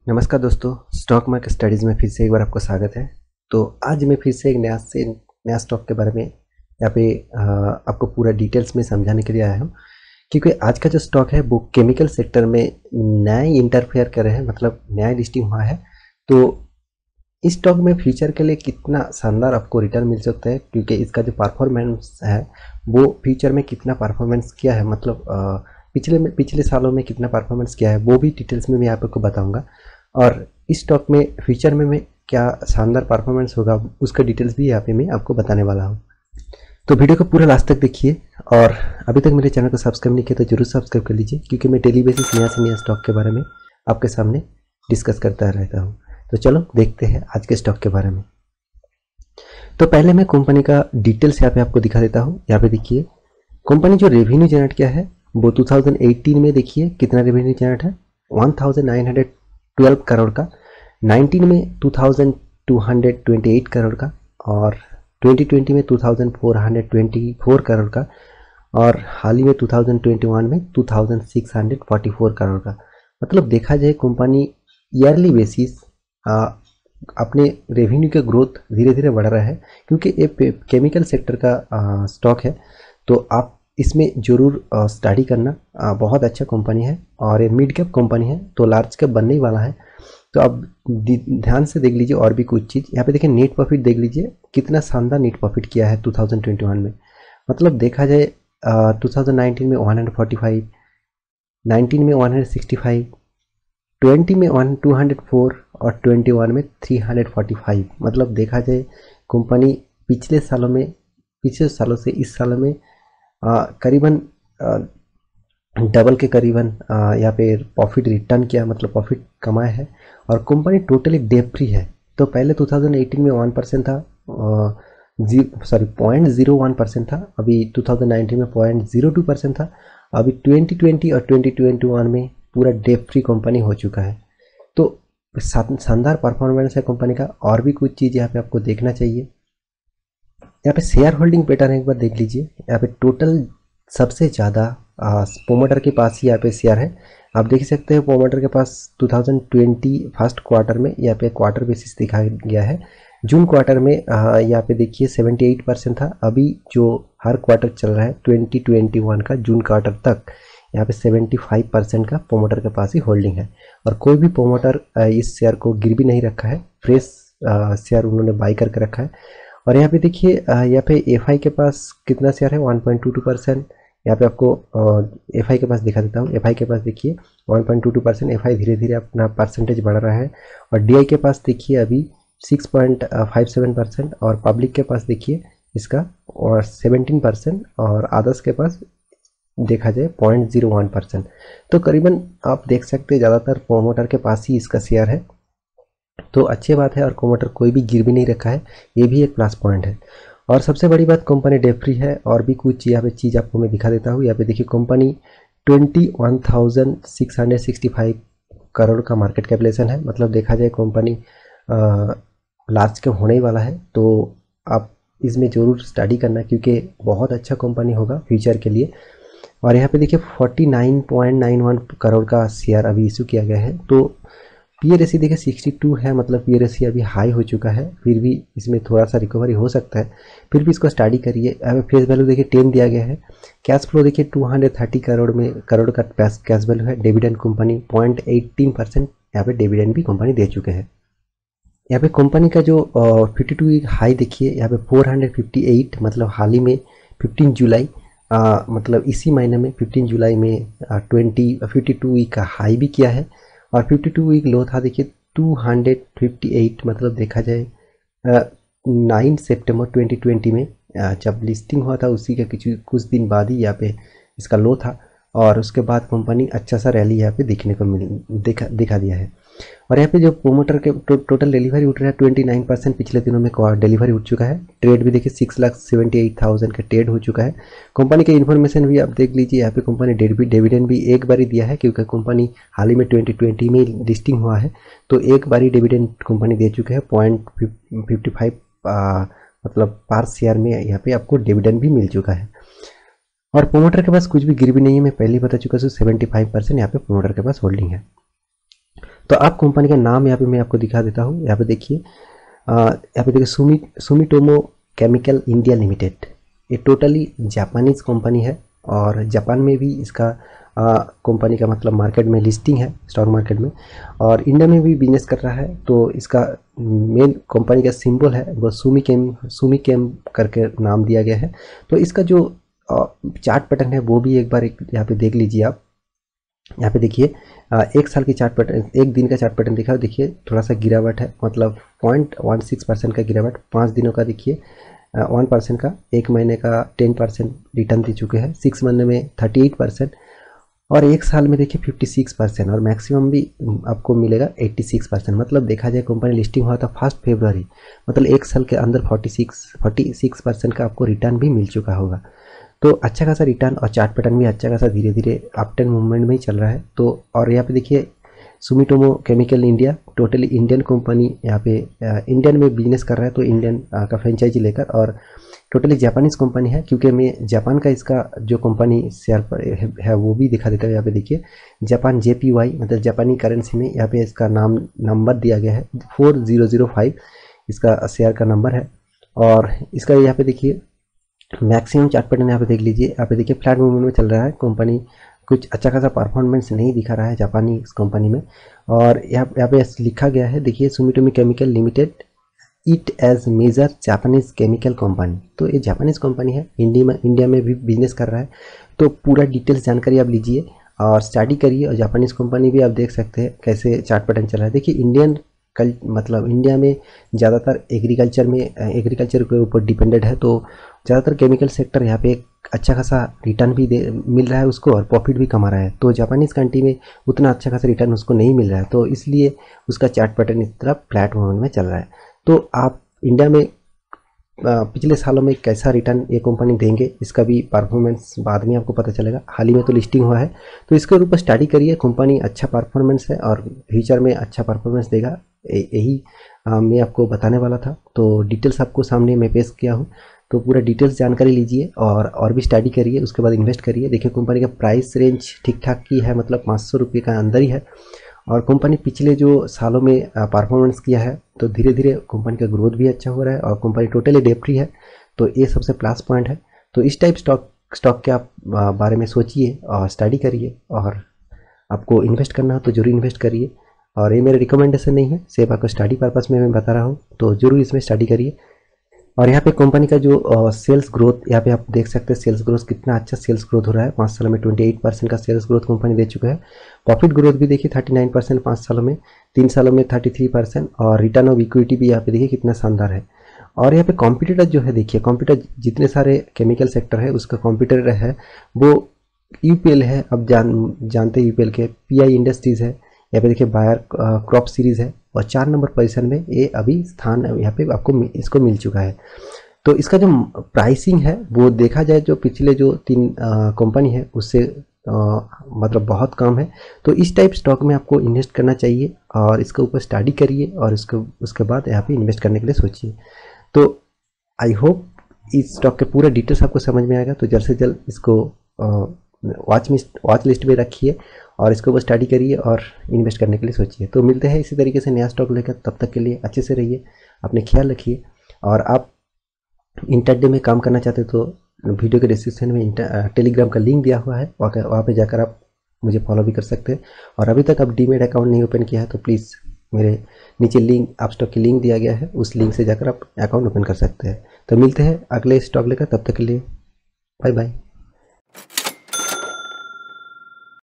नमस्कार दोस्तों, stock market studies में फिर से एक बार आपको स्वागत है। तो आज मैं फिर से एक नया स्टॉक के बारे में यहाँ पे आपको पूरा डिटेल्स में समझाने के लिए आया हूँ, क्योंकि आज का जो स्टॉक है वो केमिकल सेक्टर में नया ही इंटरफेयर कर रहे हैं, मतलब नया लिस्टिंग हुआ है। तो इस स्टॉक में फ्यूचर के लिए कितना शानदार आपको रिटर्न मिल सकता है, क्योंकि इसका जो परफॉर्मेंस है वो फ्यूचर में कितना परफॉर्मेंस किया है, मतलब पिछले सालों में कितना परफॉर्मेंस किया है वो भी डिटेल्स में मैं आपको बताऊंगा। और इस स्टॉक में फ्यूचर में क्या शानदार परफॉर्मेंस होगा उसका डिटेल्स भी यहाँ पे मैं आपको बताने वाला हूँ। तो वीडियो को पूरा लास्ट तक देखिए, और अभी तक मेरे चैनल को सब्सक्राइब नहीं किया तो जरूर सब्सक्राइब कर लीजिए, क्योंकि मैं डेली बेसिस नया से नया स्टॉक के बारे में आपके सामने डिस्कस करता रहता हूँ। तो चलो देखते हैं आज के स्टॉक के बारे में। तो पहले मैं कंपनी का डिटेल्स यहाँ पे आपको दिखा देता हूँ। यहाँ पे देखिए कंपनी जो रेवेन्यू जनरेट किया है वो 2018 में देखिए कितना रेवेन्यू जनरेट है, 1912 करोड़ का। 19 में 2228 करोड़ का, और 2020 में 2424 करोड़ का, और हाल ही में 2021 में 2644 करोड़ का। मतलब देखा जाए कंपनी ईयरली बेसिस अपने रेवेन्यू का ग्रोथ धीरे धीरे बढ़ रहा है, क्योंकि ये केमिकल सेक्टर का स्टॉक है। तो आप इसमें ज़रूर स्टडी करना। बहुत अच्छा कंपनी है और ये मिड कैप कंपनी है, तो लार्ज कैप बनने ही वाला है। तो आप ध्यान से देख लीजिए और भी कुछ चीज़। यहाँ पे देखिए नेट प्रॉफिट देख लीजिए, कितना शानदार नेट प्रॉफिट किया है 2021 में। मतलब देखा जाए 2019 में 145, 19 में 165, 20 में 204 और 21 में 345। मतलब देखा जाए कंपनी पिछले सालों से इस साल में करीबन डबल के करीबन यहाँ पे प्रॉफिट रिटर्न किया, मतलब प्रॉफिट कमाया है। और कंपनी टोटली डेट फ्री है। तो पहले 2018 में 1% था, 0.01% था। अभी 2019 में 0.02% था। अभी 2020 और 2021 में पूरा डेट फ्री कंपनी हो चुका है। तो शानदार परफॉर्मेंस है कंपनी का। और भी कुछ चीज़ यहाँ पे आपको देखना चाहिए। यहाँ पे शेयर होल्डिंग पैटर्न एक बार देख लीजिए। यहाँ पे टोटल सबसे ज़्यादा प्रोमोटर के पास ही यहाँ पे शेयर है। आप देख सकते हैं प्रोमोटर के पास 2020 फर्स्ट क्वार्टर में यहाँ पे क्वार्टर बेसिस दिखाया गया है। जून क्वार्टर में यहाँ पे देखिए 78% था। अभी जो हर क्वार्टर चल रहा है 2021 का जून क्वार्टर तक यहाँ पे 75% का प्रोमोटर के पास ही होल्डिंग है। और कोई भी प्रोमोटर इस शेयर को गिरवी नहीं रखा है, फ्रेश शेयर उन्होंने बाई करके रखा है। और यहाँ पे देखिए यहाँ पे एफआई के पास कितना शेयर है, 1.22%। यहाँ पे आपको एफआई के पास दिखा देता हूँ। एफआई के पास देखिए 1.22%। एफआई धीरे धीरे अपना परसेंटेज बढ़ रहा है। और डीआई के पास देखिए अभी 6.57%। और पब्लिक के पास देखिए इसका और 17%। और अदर्स के पास देखा जाए 0.01%। तो करीबन आप देख सकते हैं ज़्यादातर प्रोमोटर के पास ही इसका शेयर है। तो अच्छी बात है। और प्रोमोटर कोई भी गिरवी नहीं रखा है, ये भी एक प्लस पॉइंट है। और सबसे बड़ी बात कंपनी डेट फ्री है। और भी कुछ यहाँ पे चीज़ आपको मैं दिखा देता हूँ। यहाँ पे देखिए कंपनी 21,665 करोड़ का मार्केट कैपिटलाइजेशन है। मतलब देखा जाए कंपनी लार्ज कैप होने ही वाला है। तो आप इसमें ज़रूर स्टडी करना, क्योंकि बहुत अच्छा कंपनी होगा फ्यूचर के लिए। और यहाँ पे देखिए 49.91 करोड़ का शेयर अभी इशू किया गया है। तो पी रेसी देखिए 62 है, मतलब पी रेसी अभी हाई हो चुका है। फिर भी इसमें थोड़ा सा रिकवरी हो सकता है, फिर भी इसको स्टडी करिए। अभी फेस वैल्यू देखिए 10 दिया गया है। कैश फ्लो देखिए 230 करोड़ का कैश वैल्यू है। डिविडेंड कंपनी 0.18% यहाँ पे डिविडेंड भी कंपनी दे चुके हैं। यहाँ पे कंपनी का जो 52 वीक हाई देखिए यहाँ पे 458, मतलब हाल ही में 15 जुलाई मतलब इसी महीने में 15 जुलाई में 52 वीक का हाई भी किया है। और 52 वीक लो था देखिए 258। मतलब देखा जाए 9 सितंबर 2020 में जब लिस्टिंग हुआ था उसी के कुछ दिन बाद ही यहाँ पे इसका लो था। और उसके बाद कंपनी अच्छा सा रैली यहाँ पे दिखने को दिखा दिया है। और यहाँ पे जो प्रोमोटर के टोटल डिलीवरी उठ रहा है 29%। पिछले दिनों में डिलीवरी उठ चुका है। ट्रेड भी देखिए 6,78,000 का ट्रेड हो चुका है। कंपनी के इन्फॉर्मेशन भी आप देख लीजिए। यहाँ पे कंपनी डिविडेंड भी एक बार ही दिया है, क्योंकि कंपनी हाल ही में 2020 में लिस्टिंग हुआ है। तो एक बार ही डिविडेंड कंपनी दे चुके हैं 0.55 मतलब पर शेयर में यहाँ पे आपको डिविडेंड भी मिल चुका है। और प्रोमोटर के पास कुछ भी गिरवी नहीं है, मैं पहले ही बता चुका हूँ। 75% यहाँ पे प्रोमोटर के पास होल्डिंग है। तो आप कंपनी का नाम यहाँ पे मैं आपको दिखा देता हूँ। यहाँ पे देखिए, यहाँ पे देखिए सुमिटोमो केमिकल इंडिया लिमिटेड। ये टोटली जापानीज कंपनी है और जापान में भी इसका कंपनी का मतलब मार्केट में लिस्टिंग है, स्टॉक मार्केट में, और इंडिया में भी बिजनेस कर रहा है। तो इसका मेन कंपनी का सिंबल है वो सुमी केम करके नाम दिया गया है। तो इसका जो चार्ट पैटर्न है वो भी एक बार यहाँ पे देख लीजिए आप। यहाँ पे देखिए, एक साल की चार्ट पैटर्न, एक दिन का चार्ट पैटर्न दिखा, देखिए थोड़ा सा गिरावट है, मतलब 0.16% का गिरावट। 5 दिनों का देखिए 1% का, एक महीने का 10% रिटर्न दे चुके हैं, 6 महीने में 38%, और एक साल में देखिए 56%, और मैक्सिमम भी आपको मिलेगा 86%। मतलब देखा जाए कंपनी लिस्टिंग हुआ था 1 फरवरी, मतलब एक साल के अंदर 46% का आपको रिटर्न भी मिल चुका होगा। तो अच्छा खासा रिटर्न और चार्ट पैटर्न भी अच्छा खासा धीरे धीरे अपटर्न मूवमेंट में ही चल रहा है। तो और यहाँ पे देखिए Sumitomo chemical India, totally Indian company यहाँ पे इंडियन में बिजनेस कर रहा है, तो इंडियन का फ्रेंचाइजी लेकर, और टोटली जापानीज कंपनी है, क्योंकि मैं जापान का इसका जो कंपनी शेयर पर है वो भी दिखा देता हूँ। यहाँ पे देखिए जापान JPY, मतलब जापानी करेंसी में यहाँ पे इसका नंबर दिया गया है 4005, इसका शेयर का नंबर है। और इसका यहाँ पे देखिए मैक्सिमम चार्ट पैटर्न यहाँ पे देख लीजिए। यहाँ पे देखिए फ्लैट मूवमेंट में चल रहा है, कंपनी कुछ अच्छा खासा परफॉर्मेंस नहीं दिखा रहा है जापानी इस कंपनी में। और यहाँ पे लिखा गया है, देखिए Sumitomo chemical limited it is major Japanese chemical company. तो ये जापानीज कंपनी है, इंडिया में भी बिजनेस कर रहा है। तो पूरा डिटेल्स जानकारी आप लीजिए और स्टडी करिए, और जापानीज कंपनी भी आप देख सकते हैं कैसे चार्ट पैटर्न चल रहा है। देखिए इंडियन मतलब इंडिया में ज़्यादातर एग्रीकल्चर के ऊपर डिपेंडेड है, तो ज़्यादातर केमिकल सेक्टर यहाँ पे एक अच्छा खासा रिटर्न भी मिल रहा है उसको, और प्रॉफिट भी कमा रहा है। तो जापानीज कंट्री में उतना अच्छा खासा रिटर्न उसको नहीं मिल रहा है, तो इसलिए उसका चार्ट पैटर्न इस तरह फ्लैट मूवमेंट में चल रहा है। तो आप इंडिया में पिछले सालों में कैसा रिटर्न ये कंपनी देंगे, इसका भी परफॉर्मेंस बाद में आपको पता चलेगा। हाल ही में तो लिस्टिंग हुआ है, तो इसके ऊपर स्टडी करिए। कंपनी अच्छा परफॉर्मेंस है और फ्यूचर में अच्छा परफॉर्मेंस देगा, यही मैं आपको बताने वाला था। तो डिटेल्स आपको सामने मैं पेश किया हूँ, तो पूरा डिटेल्स जानकारी लीजिए और भी स्टडी करिए, उसके बाद इन्वेस्ट करिए। देखिए कंपनी का प्राइस रेंज ठीक ठाक की है, मतलब 500 रुपये का अंदर ही है, और कंपनी पिछले जो सालों में परफॉर्मेंस किया है, तो धीरे धीरे कंपनी का ग्रोथ भी अच्छा हो रहा है, और कंपनी टोटली डेट फ्री है। तो ये सबसे प्लस पॉइंट है। तो इस टाइप स्टॉक के आप बारे में सोचिए और स्टडी करिए, और आपको इन्वेस्ट करना हो तो जरूर इन्वेस्ट करिए। और ये मेरा रिकमेंडेशन नहीं है, सिर्फ आपको स्टडी पर्पस में मैं बता रहा हूँ, तो जरूर इसमें स्टडी करिए। और यहाँ पे कंपनी का जो सेल्स ग्रोथ, यहाँ पे आप देख सकते हैं सेल्स ग्रोथ कितना अच्छा सेल्स ग्रोथ हो रहा है। 5 सालों में 28% का सेल्स ग्रोथ कंपनी दे चुका है। प्रॉफिट ग्रोथ भी देखिए 39% 5 सालों में, 3 सालों में 33%, और रिटर्न ऑफ इक्विटी भी यहाँ पे देखिए कितना शानदार है। और यहाँ पे कॉम्पिटिटर जो है, देखिए कॉम्पिटिटर जितने सारे केमिकल सेक्टर है उसका कॉम्पिटिटर है वो UPL है। अब जानते हैं UPL के PI इंडस्ट्रीज है। यहाँ पे देखिए बायर क्रॉप सीरीज है, और 4 नंबर पोजीशन में ये अभी स्थान यहाँ पे आपको इसको मिल चुका है। तो इसका जो प्राइसिंग है वो देखा जाए जो पिछले जो 3 कंपनी है उससे मतलब बहुत कम है। तो इस टाइप स्टॉक में आपको इन्वेस्ट करना चाहिए, और इसके ऊपर स्टडी करिए, और उसके बाद यहाँ पे इन्वेस्ट करने के लिए सोचिए। तो आई होप इस स्टॉक के पूरा डिटेल्स आपको समझ में आएगा। तो जल्द से जल्द इसको वॉच लिस्ट में रखिए, और इसके ऊपर स्टडी करिए और इन्वेस्ट करने के लिए सोचिए। तो मिलते हैं इसी तरीके से नया स्टॉक लेकर, तब तक के लिए अच्छे से रहिए, अपने ख्याल रखिए। और आप इंटरडे में काम करना चाहते हो तो वीडियो के डिस्क्रिप्शन में टेलीग्राम का लिंक दिया हुआ है, वहाँ पे जाकर आप मुझे फॉलो भी कर सकते हैं। और अभी तक आप डीमेट अकाउंट नहीं ओपन किया है तो प्लीज़ मेरे नीचे लिंक आप स्टॉक की लिंक दिया गया है, उस लिंक से जाकर आप अकाउंट ओपन कर सकते हैं। तो मिलते हैं अगले स्टॉक लेकर, तब तक के लिए बाय बाय।